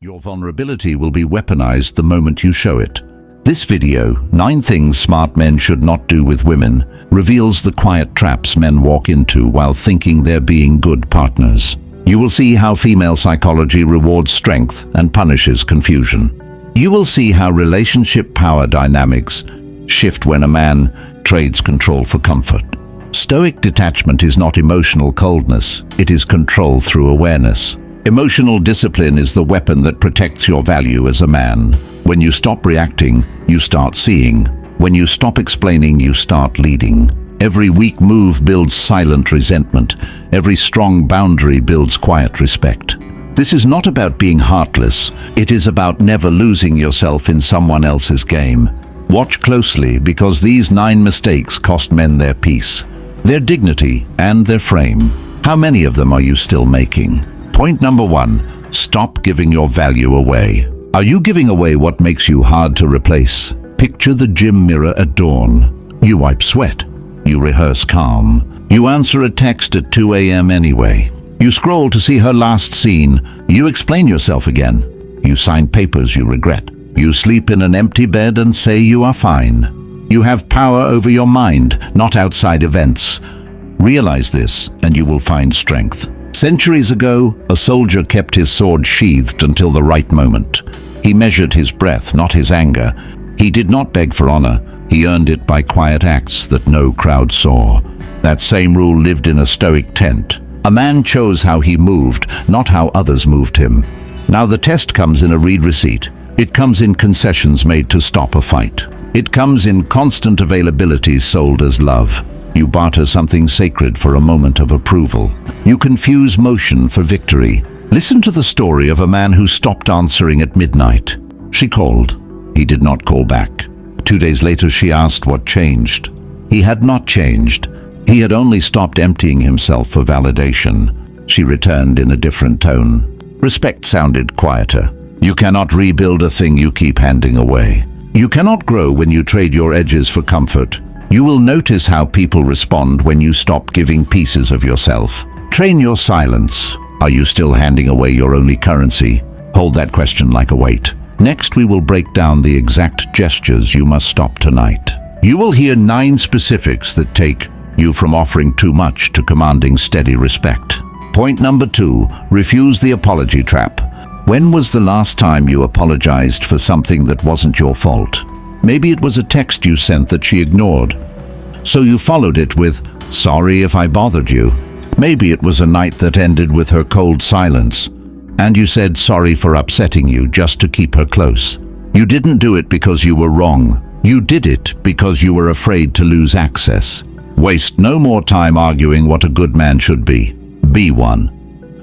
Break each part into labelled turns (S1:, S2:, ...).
S1: Your vulnerability will be weaponized the moment you show it. This video, 9 Things Smart Men Should Not Do with Women, reveals the quiet traps men walk into while thinking they're being good partners. You will see how female psychology rewards strength and punishes confusion. You will see how relationship power dynamics shift when a man trades control for comfort. Stoic detachment is not emotional coldness, it is control through awareness. Emotional discipline is the weapon that protects your value as a man. When you stop reacting, you start seeing. When you stop explaining, you start leading. Every weak move builds silent resentment. Every strong boundary builds quiet respect. This is not about being heartless. It is about never losing yourself in someone else's game. Watch closely, because these 9 mistakes cost men their peace, their dignity, and their frame. How many of them are you still making? Point number 1. Stop giving your value away. Are you giving away what makes you hard to replace? Picture the gym mirror at dawn. You wipe sweat. You rehearse calm. You answer a text at 2 a.m. anyway. You scroll to see her last scene. You explain yourself again. You sign papers you regret. You sleep in an empty bed and say you are fine. You have power over your mind, not outside events. Realize this, and you will find strength. Centuries ago, a soldier kept his sword sheathed until the right moment. He measured his breath, not his anger. He did not beg for honor. He earned it by quiet acts that no crowd saw. That same rule lived in a Stoic tent. A man chose how he moved, not how others moved him. Now the test comes in a read receipt. It comes in concessions made to stop a fight. It comes in constant availability sold as love. You barter something sacred for a moment of approval. You confuse motion for victory. Listen to the story of a man who stopped answering at midnight. She called. He did not call back. 2 days later she asked what changed. He had not changed. He had only stopped emptying himself for validation. She returned in a different tone. Respect sounded quieter. You cannot rebuild a thing you keep handing away. You cannot grow when you trade your edges for comfort. You will notice how people respond when you stop giving pieces of yourself. Train your silence. Are you still handing away your only currency? Hold that question like a weight. Next, we will break down the exact gestures you must stop tonight. You will hear 9 specifics that take you from offering too much to commanding steady respect. Point number 2, refuse the apology trap. When was the last time you apologized for something that wasn't your fault? Maybe it was a text you sent that she ignored, so you followed it with, "Sorry if I bothered you." Maybe it was a night that ended with her cold silence, and you said sorry for upsetting you just to keep her close. You didn't do it because you were wrong. You did it because you were afraid to lose access. Waste no more time arguing what a good man should be. Be one.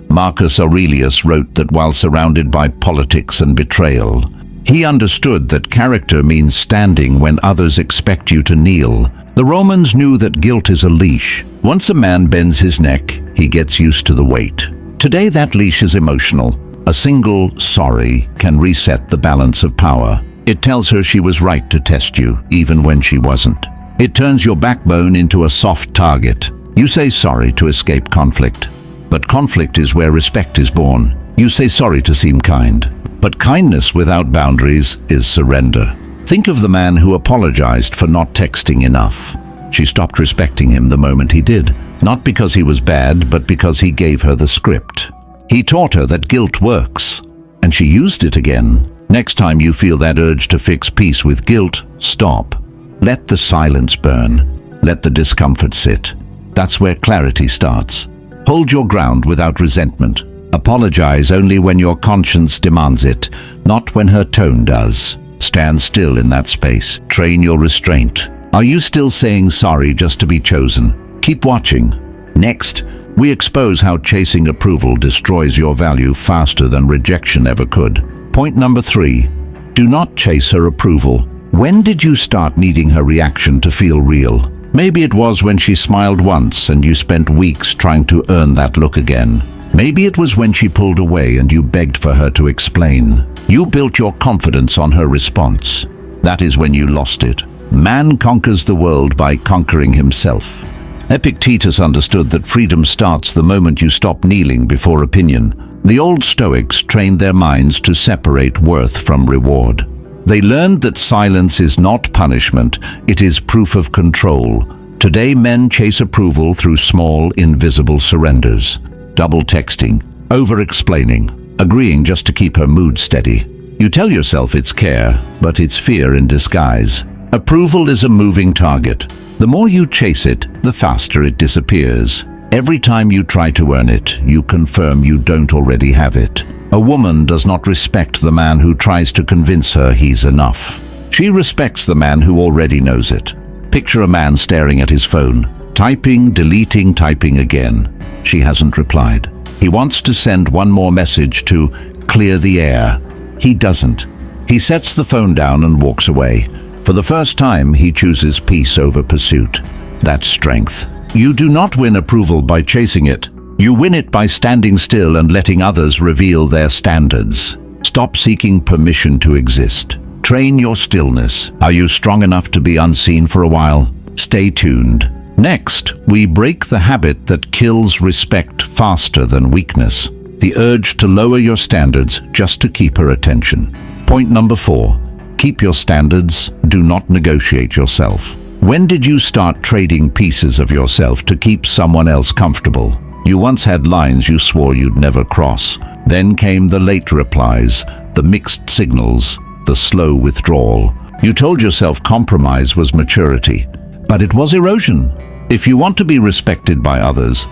S1: Marcus Aurelius wrote that while surrounded by politics and betrayal, he understood that character means standing when others expect you to kneel. The Romans knew that guilt is a leash. Once a man bends his neck, he gets used to the weight. Today that leash is emotional. A single sorry can reset the balance of power. It tells her she was right to test you, even when she wasn't. It turns your backbone into a soft target. You say sorry to escape conflict. But conflict is where respect is born. You say sorry to seem kind. But kindness without boundaries is surrender. Think of the man who apologized for not texting enough. She stopped respecting him the moment he did, not because he was bad, but because he gave her the script. He taught her that guilt works, and she used it again. Next time you feel that urge to fix peace with guilt, stop. Let the silence burn. Let the discomfort sit. That's where clarity starts. Hold your ground without resentment. Apologize only when your conscience demands it, not when her tone does. Stand still in that space. Train your restraint. Are you still saying sorry just to be chosen? Keep watching. Next, we expose how chasing approval destroys your value faster than rejection ever could. Point number 3, do not chase her approval. When did you start needing her reaction to feel real? Maybe it was when she smiled once and you spent weeks trying to earn that look again. Maybe it was when she pulled away and you begged for her to explain. You built your confidence on her response. That is when you lost it. Man conquers the world by conquering himself. Epictetus understood that freedom starts the moment you stop kneeling before opinion. The old Stoics trained their minds to separate worth from reward. They learned that silence is not punishment, it is proof of control. Today men chase approval through small, invisible surrenders. Double texting, over-explaining, agreeing just to keep her mood steady. You tell yourself it's care, but it's fear in disguise. Approval is a moving target. The more you chase it, the faster it disappears. Every time you try to earn it, you confirm you don't already have it. A woman does not respect the man who tries to convince her he's enough. She respects the man who already knows it. Picture a man staring at his phone, typing, deleting, typing again. She hasn't replied. He wants to send one more message to clear the air. He doesn't. He sets the phone down and walks away. For the first time, he chooses peace over pursuit. That's strength. You do not win approval by chasing it. You win it by standing still and letting others reveal their standards. Stop seeking permission to exist. Train your stillness. Are you strong enough to be unseen for a while? Stay tuned. Next, we break the habit that kills respect faster than weakness. The urge to lower your standards just to keep her attention. Point number 4. Keep your standards. Do not negotiate yourself. When did you start trading pieces of yourself to keep someone else comfortable? You once had lines you swore you'd never cross. Then came the late replies, the mixed signals, the slow withdrawal. You told yourself compromise was maturity, but it was erosion. If you want to be respected by others,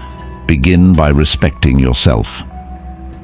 S1: begin by respecting yourself.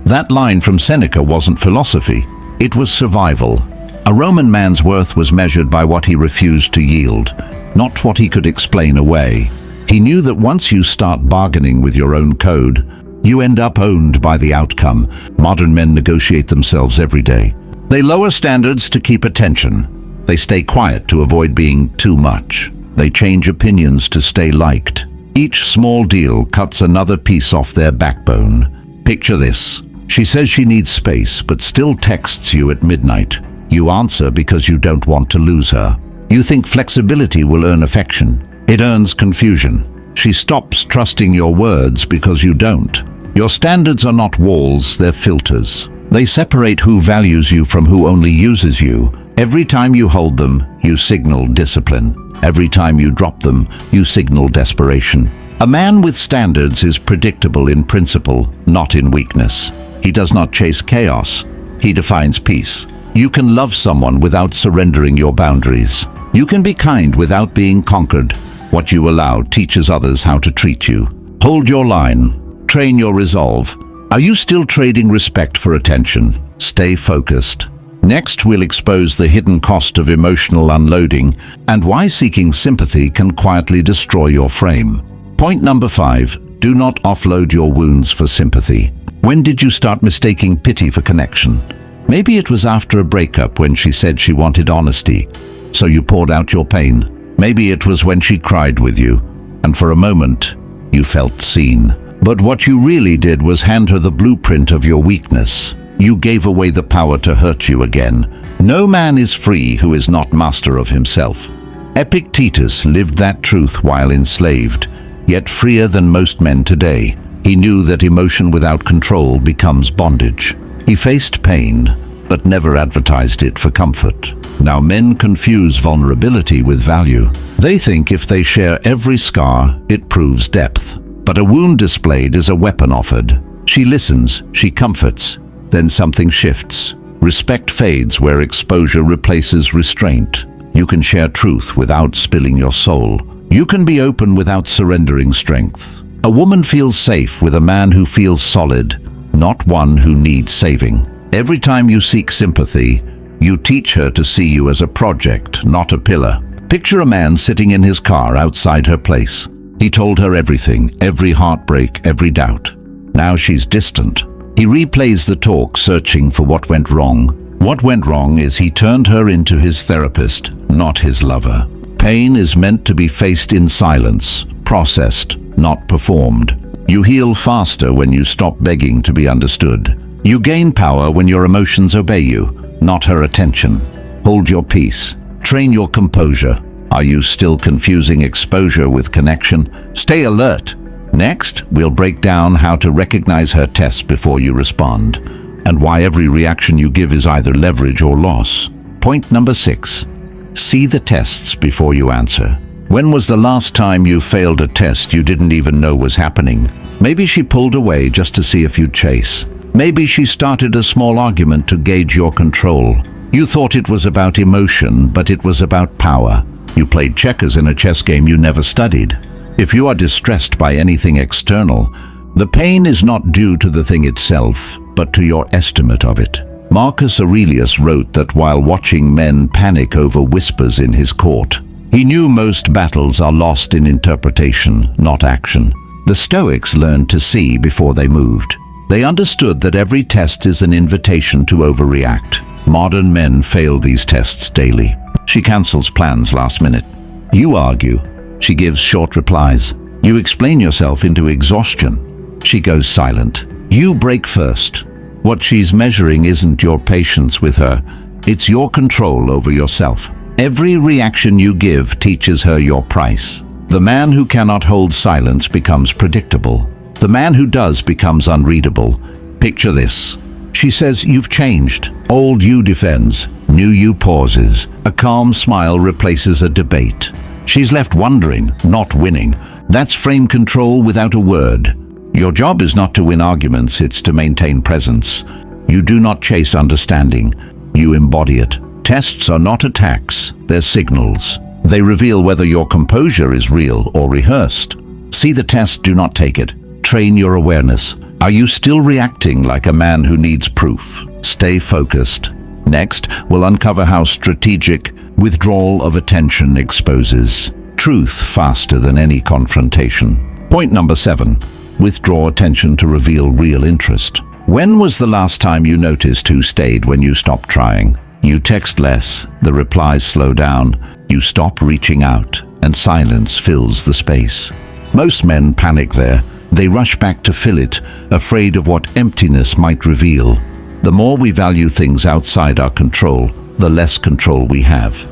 S1: That line from Seneca wasn't philosophy, it was survival. A Roman man's worth was measured by what he refused to yield, not what he could explain away. He knew that once you start bargaining with your own code, you end up owned by the outcome. Modern men negotiate themselves every day. They lower standards to keep attention. They stay quiet to avoid being too much. They change opinions to stay liked. Each small deal cuts another piece off their backbone. Picture this. She says she needs space, but still texts you at midnight. You answer because you don't want to lose her. You think flexibility will earn affection. It earns confusion. She stops trusting your words because you don't. Your standards are not walls, they're filters. They separate who values you from who only uses you. Every time you hold them, you signal discipline. Every time you drop them, you signal desperation. A man with standards is predictable in principle, not in weakness. He does not chase chaos. He defines peace. You can love someone without surrendering your boundaries. You can be kind without being conquered. What you allow teaches others how to treat you. Hold your line. Train your resolve. Are you still trading respect for attention? Stay focused. Next, we'll expose the hidden cost of emotional unloading and why seeking sympathy can quietly destroy your frame. Point number 5. Do not offload your wounds for sympathy. When did you start mistaking pity for connection? Maybe it was after a breakup when she said she wanted honesty, so you poured out your pain. Maybe it was when she cried with you, and for a moment, you felt seen. But what you really did was hand her the blueprint of your weakness. You gave away the power to hurt you again. No man is free who is not master of himself. Epictetus lived that truth while enslaved, yet freer than most men today. He knew that emotion without control becomes bondage. He faced pain, but never advertised it for comfort. Now men confuse vulnerability with value. They think if they share every scar, it proves depth. But a wound displayed is a weapon offered. She listens, she comforts, then something shifts. Respect fades where exposure replaces restraint. You can share truth without spilling your soul. You can be open without surrendering strength. A woman feels safe with a man who feels solid, not one who needs saving. Every time you seek sympathy, you teach her to see you as a project, not a pillar. Picture a man sitting in his car outside her place. He told her everything, every heartbreak, every doubt. Now she's distant. He replays the talk, searching for what went wrong. What went wrong is he turned her into his therapist, not his lover. Pain is meant to be faced in silence, processed, not performed. You heal faster when you stop begging to be understood. You gain power when your emotions obey you, not her attention. Hold your peace. Train your composure. Are you still confusing exposure with connection? Stay alert. Next, we'll break down how to recognize her tests before you respond, and why every reaction you give is either leverage or loss. Point number 6. See the tests before you answer. When was the last time you failed a test you didn't even know was happening? Maybe she pulled away just to see if you'd chase. Maybe she started a small argument to gauge your control. You thought it was about emotion, but it was about power. You played checkers in a chess game you never studied. If you are distressed by anything external, the pain is not due to the thing itself, but to your estimate of it. Marcus Aurelius wrote that while watching men panic over whispers in his court, he knew most battles are lost in interpretation, not action. The Stoics learned to see before they moved. They understood that every test is an invitation to overreact. Modern men fail these tests daily. She cancels plans last minute. You argue. She gives short replies. You explain yourself into exhaustion. She goes silent. You break first. What she's measuring isn't your patience with her. It's your control over yourself. Every reaction you give teaches her your price. The man who cannot hold silence becomes predictable. The man who does becomes unreadable. Picture this. She says, "You've changed." Old you defends. New you pauses. A calm smile replaces a debate. She's left wondering, not winning. That's frame control without a word. Your job is not to win arguments, it's to maintain presence. You do not chase understanding. You embody it. Tests are not attacks, they're signals. They reveal whether your composure is real or rehearsed. See the test, do not take it. Train your awareness. Are you still reacting like a man who needs proof? Stay focused. Next, we'll uncover how strategic withdrawal of attention exposes truth faster than any confrontation. Point number 7. Withdraw attention to reveal real interest. When was the last time you noticed who stayed when you stopped trying? You text less, the replies slow down, you stop reaching out, and silence fills the space. Most men panic there. They rush back to fill it, afraid of what emptiness might reveal. The more we value things outside our control, the less control we have.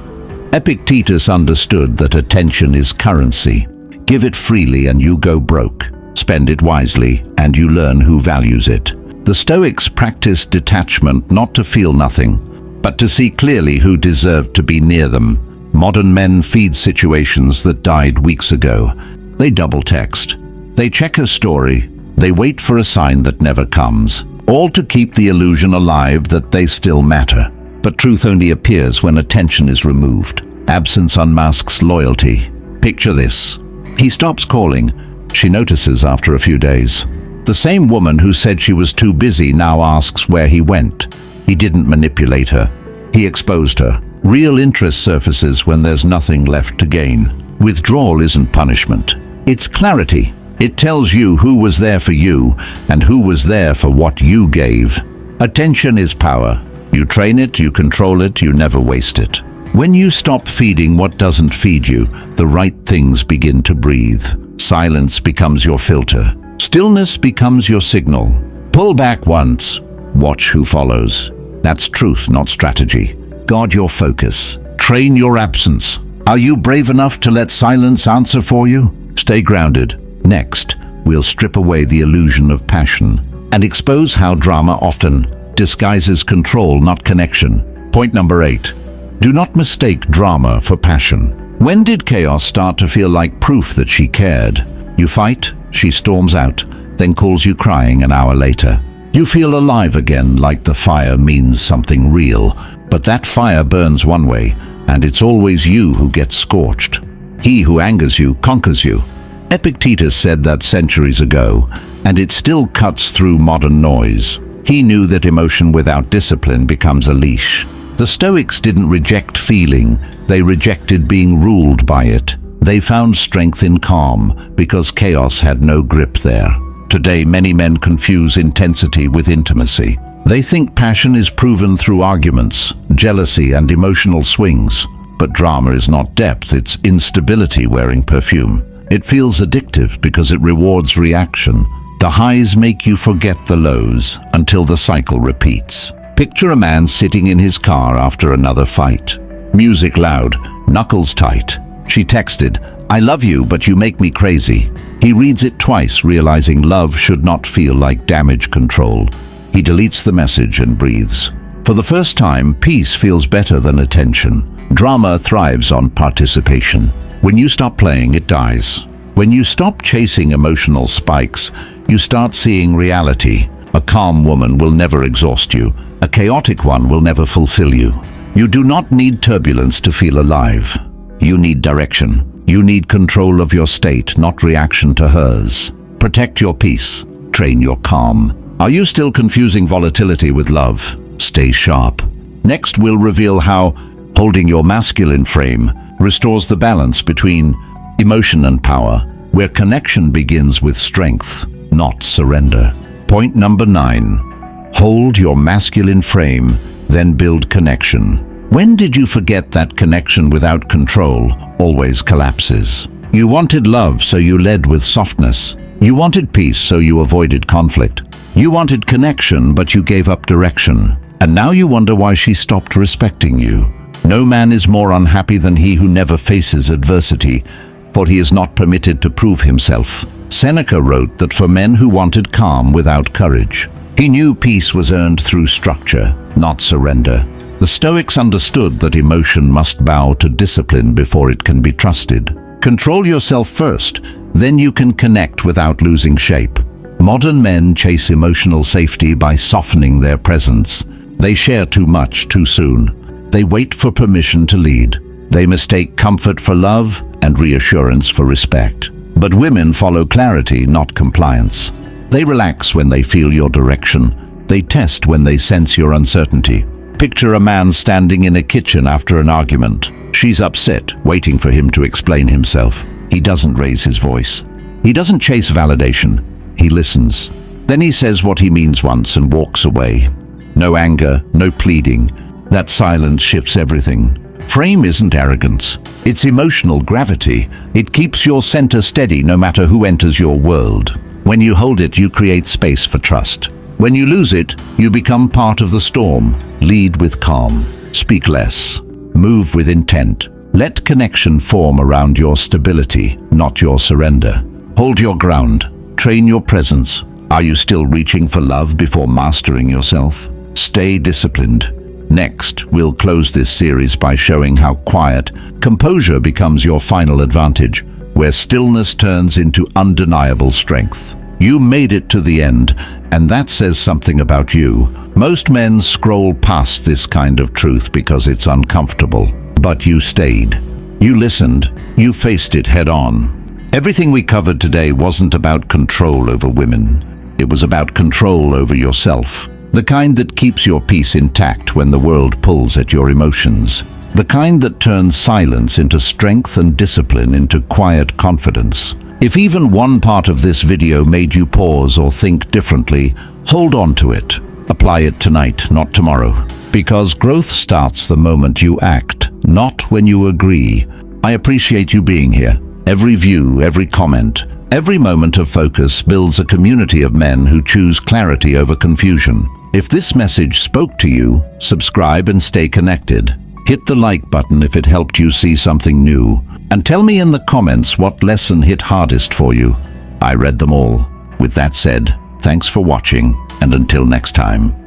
S1: Epictetus understood that attention is currency. Give it freely and you go broke. Spend it wisely and you learn who values it. The Stoics practiced detachment not to feel nothing, but to see clearly who deserved to be near them. Modern men feed situations that died weeks ago. They double text. They check a story. They wait for a sign that never comes. All to keep the illusion alive that they still matter. But truth only appears when attention is removed. Absence unmasks loyalty. Picture this. He stops calling. She notices after a few days. The same woman who said she was too busy now asks where he went. He didn't manipulate her. He exposed her. Real interest surfaces when there's nothing left to gain. Withdrawal isn't punishment. It's clarity. It tells you who was there for you and who was there for what you gave. Attention is power. You train it, you control it, you never waste it. When you stop feeding what doesn't feed you, the right things begin to breathe. Silence becomes your filter. Stillness becomes your signal. Pull back once. Watch who follows. That's truth, not strategy. Guard your focus. Train your absence. Are you brave enough to let silence answer for you? Stay grounded. Next, we'll strip away the illusion of passion and expose how drama often disguises control, not connection. Point number 8. Do not mistake drama for passion. When did chaos start to feel like proof that she cared? You fight, she storms out, then calls you crying an hour later. You feel alive again, like the fire means something real. But that fire burns one way, and it's always you who gets scorched. He who angers you conquers you. Epictetus said that centuries ago, and it still cuts through modern noise. He knew that emotion without discipline becomes a leash. The Stoics didn't reject feeling, they rejected being ruled by it. They found strength in calm, because chaos had no grip there. Today, many men confuse intensity with intimacy. They think passion is proven through arguments, jealousy, and emotional swings. But drama is not depth, it's instability wearing perfume. It feels addictive because it rewards reaction. The highs make you forget the lows until the cycle repeats. Picture a man sitting in his car after another fight. Music loud, knuckles tight. She texted, I love you, but you make me crazy. He reads it twice, realizing love should not feel like damage control. He deletes the message and breathes. For the first time, peace feels better than attention. Drama thrives on participation. When you stop playing, it dies. When you stop chasing emotional spikes, you start seeing reality. A calm woman will never exhaust you. A chaotic one will never fulfill you. You do not need turbulence to feel alive. You need direction. You need control of your state, not reaction to hers. Protect your peace. Train your calm. Are you still confusing volatility with love? Stay sharp. Next, we'll reveal how holding your masculine frame restores the balance between emotion and power, where connection begins with strength, not surrender. Point number 9. Hold your masculine frame, then build connection. When did you forget that connection without control always collapses? You wanted love, so you led with softness. You wanted peace, so you avoided conflict. You wanted connection, but you gave up direction. And now you wonder why she stopped respecting you. No man is more unhappy than he who never faces adversity, for he is not permitted to prove himself. Seneca wrote that for men who wanted calm without courage, he knew peace was earned through structure, not surrender. The Stoics understood that emotion must bow to discipline before it can be trusted. Control yourself first, then you can connect without losing shape. Modern men chase emotional safety by softening their presence. They share too much too soon. They wait for permission to lead. They mistake comfort for love and reassurance for respect. But women follow clarity, not compliance. They relax when they feel your direction. They test when they sense your uncertainty. Picture a man standing in a kitchen after an argument. She's upset, waiting for him to explain himself. He doesn't raise his voice. He doesn't chase validation. He listens. Then he says what he means once and walks away. No anger, no pleading. That silence shifts everything. Frame isn't arrogance. It's emotional gravity. It keeps your center steady no matter who enters your world. When you hold it, you create space for trust. When you lose it, you become part of the storm. Lead with calm. Speak less. Move with intent. Let connection form around your stability, not your surrender. Hold your ground. Train your presence. Are you still reaching for love before mastering yourself? Stay disciplined. Next, we'll close this series by showing how quiet composure becomes your final advantage, where stillness turns into undeniable strength. You made it to the end, and that says something about you. Most men scroll past this kind of truth because it's uncomfortable. But you stayed. You listened. You faced it head on. Everything we covered today wasn't about control over women. It was about control over yourself. The kind that keeps your peace intact when the world pulls at your emotions. The kind that turns silence into strength and discipline into quiet confidence. If even one part of this video made you pause or think differently, hold on to it. Apply it tonight, not tomorrow. Because growth starts the moment you act, not when you agree. I appreciate you being here. Every view, every comment, every moment of focus builds a community of men who choose clarity over confusion. If this message spoke to you, subscribe and stay connected. Hit the like button if it helped you see something new. And tell me in the comments what lesson hit hardest for you. I read them all. With that said, thanks for watching, and until next time.